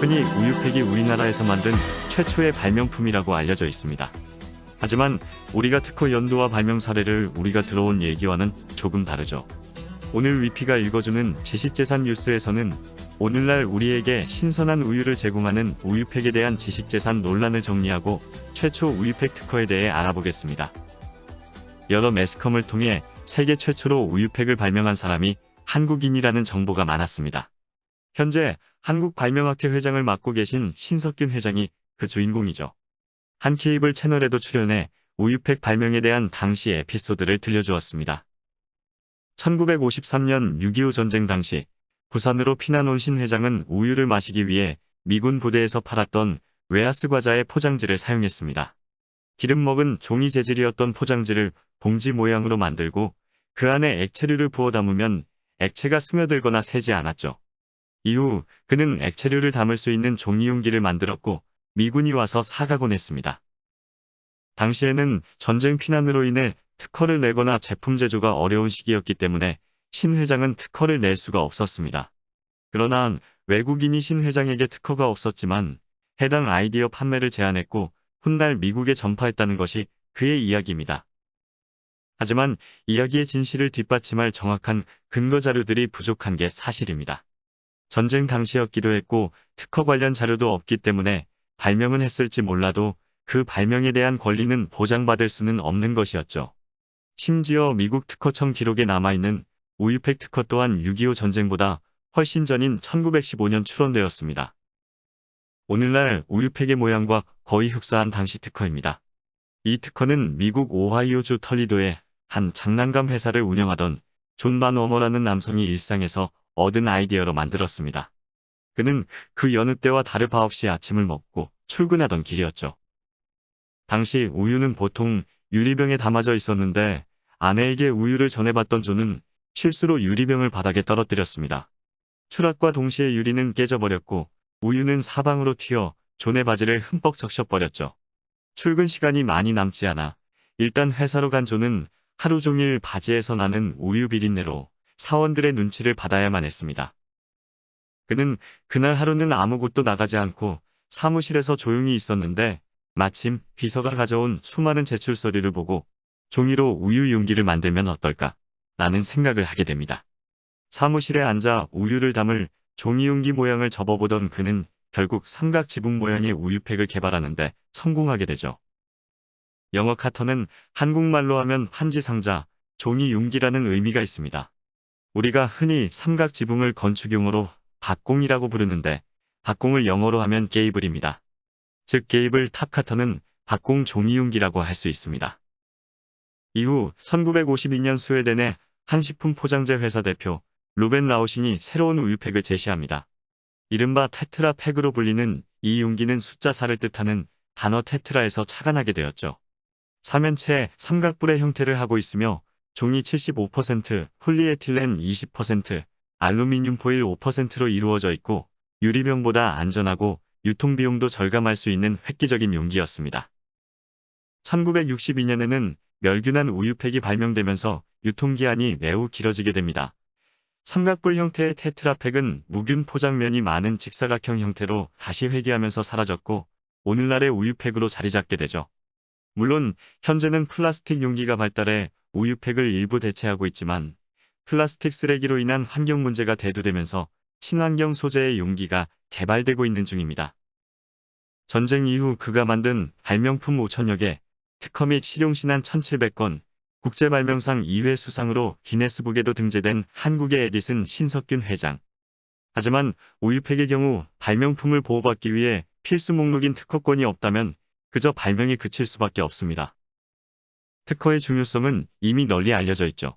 흔히 우유팩이 우리나라에서 만든 최초의 발명품이라고 알려져 있습니다. 하지만 우리가 특허 연도와 발명 사례를 우리가 들어온 얘기와는 조금 다르죠. 오늘 위피가 읽어주는 지식재산 뉴스에서는 오늘날 우리에게 신선한 우유를 제공하는 우유팩에 대한 지식재산 논란을 정리하고 최초 우유팩 특허에 대해 알아보겠습니다. 여러 매스컴을 통해 세계 최초로 우유팩을 발명한 사람이 한국인이라는 정보가 많았습니다. 현재 한국발명학회 회장을 맡고 계신 신석균 회장이 그 주인공이죠. 한 케이블 채널에도 출연해 우유팩 발명에 대한 당시 에피소드를 들려주었습니다. 1953년 6.25 전쟁 당시 부산으로 피난 온 신 회장은 우유를 마시기 위해 미군 부대에서 팔았던 웨하스 과자의 포장지를 사용했습니다. 기름 먹은 종이 재질이었던 포장지를 봉지 모양으로 만들고 그 안에 액체류를 부어 담으면 액체가 스며들거나 새지 않았죠. 이후 그는 액체류를 담을 수 있는 종이 용기를 만들었고 미군이 와서 사가곤 했습니다. 당시에는 전쟁 피난으로 인해 특허를 내거나 제품 제조가 어려운 시기였기 때문에 신 회장은 특허를 낼 수가 없었습니다. 그러나 외국인이 신 회장에게 특허가 없었지만 해당 아이디어 판매를 제안했고 훗날 미국에 전파했다는 것이 그의 이야기입니다. 하지만 이야기의 진실을 뒷받침할 정확한 근거 자료들이 부족한 게 사실입니다. 전쟁 당시였기도 했고 특허 관련 자료도 없기 때문에 발명은 했을지 몰라도 그 발명에 대한 권리는 보장받을 수는 없는 것이었죠. 심지어 미국 특허청 기록에 남아있는 우유팩 특허 또한 6.25 전쟁보다 훨씬 전인 1915년 출원되었습니다. 오늘날 우유팩의 모양과 거의 흡사한 당시 특허입니다. 이 특허는 미국 오하이오주 털리도의 한 장난감 회사를 운영하던 존 반워머라는 남성이 일상에서 얻은 아이디어로 만들었습니다. 그는 그 여느 때와 다름 없이 아침을 먹고 출근하던 길이었죠. 당시 우유는 보통 유리병에 담아져 있었는데 아내에게 우유를 전해봤던 존은 실수로 유리병을 바닥에 떨어뜨렸습니다. 추락과 동시에 유리는 깨져버렸고 우유는 사방으로 튀어 존의 바지를 흠뻑 적셔버렸죠. 출근 시간이 많이 남지 않아 일단 회사로 간 존은 하루 종일 바지에서 나는 우유 비린내로 사원들의 눈치를 받아야만 했습니다. 그는 그날 하루는 아무 곳도 나가지 않고 사무실에서 조용히 있었는데 마침 비서가 가져온 수많은 제출 서류를 보고 종이로 우유 용기를 만들면 어떨까? 라는 생각을 하게 됩니다. 사무실에 앉아 우유를 담을 종이 용기 모양을 접어보던 그는 결국 삼각 지붕 모양의 우유팩을 개발하는데 성공하게 되죠. 영어 카턴은 한국말로 하면 한지 상자, 종이 용기라는 의미가 있습니다. 우리가 흔히 삼각 지붕을 건축용어로 박공이라고 부르는데 박공을 영어로 하면 게이블입니다. 즉 게이블 탑 카턴은 박공 종이 용기라고 할 수 있습니다. 이후 1952년 스웨덴의 한 식품 포장재 회사 대표 루벤 라우신이 새로운 우유팩을 제시합니다. 이른바 테트라 팩으로 불리는 이 용기는 숫자 4를 뜻하는 단어 테트라에서 착안하게 되었죠. 사면체 삼각뿔의 형태를 하고 있으며 종이 75%, 폴리에틸렌 20%, 알루미늄 포일 5%로 이루어져 있고 유리병보다 안전하고 유통비용도 절감할 수 있는 획기적인 용기였습니다. 1962년에는 멸균한 우유팩이 발명되면서 유통기한이 매우 길어지게 됩니다. 삼각뿔 형태의 테트라팩은 무균 포장면이 많은 직사각형 형태로 다시 회귀하면서 사라졌고 오늘날의 우유팩으로 자리잡게 되죠. 물론 현재는 플라스틱 용기가 발달해 우유팩을 일부 대체하고 있지만 플라스틱 쓰레기로 인한 환경 문제가 대두되면서 친환경 소재의 용기가 개발되고 있는 중입니다. 전쟁 이후 그가 만든 발명품 5,000여 개, 특허 및 실용신안 1,700건, 국제발명상 2회 수상으로 기네스북에도 등재된 한국의 에디슨 신석균 회장. 하지만 우유팩의 경우 발명품을 보호받기 위해 필수 목록인 특허권이 없다면 그저 발명에 그칠 수밖에 없습니다. 특허의 중요성은 이미 널리 알려져 있죠.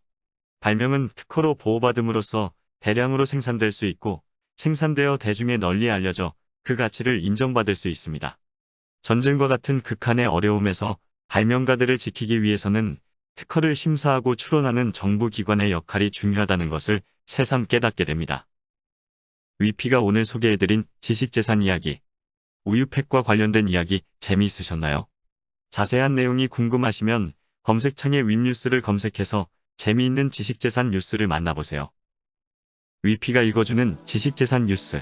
발명은 특허로 보호받음으로써 대량으로 생산될 수 있고 생산되어 대중에 널리 알려져 그 가치를 인정받을 수 있습니다. 전쟁과 같은 극한의 어려움에서 발명가들을 지키기 위해서는 특허를 심사하고 추론하는 정부기관의 역할이 중요하다는 것을 새삼 깨닫게 됩니다. 위피가 오늘 소개해드린 지식재산 이야기, 우유팩과 관련된 이야기 재미있으셨나요? 자세한 내용이 궁금하시면 검색창에 윗뉴스를 검색해서 재미있는 지식재산 뉴스를 만나보세요. 위피가 읽어주는 지식재산 뉴스.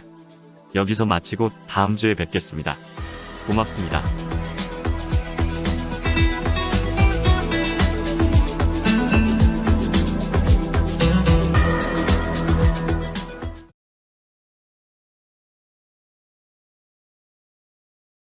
여기서 마치고 다음 주에 뵙겠습니다. 고맙습니다.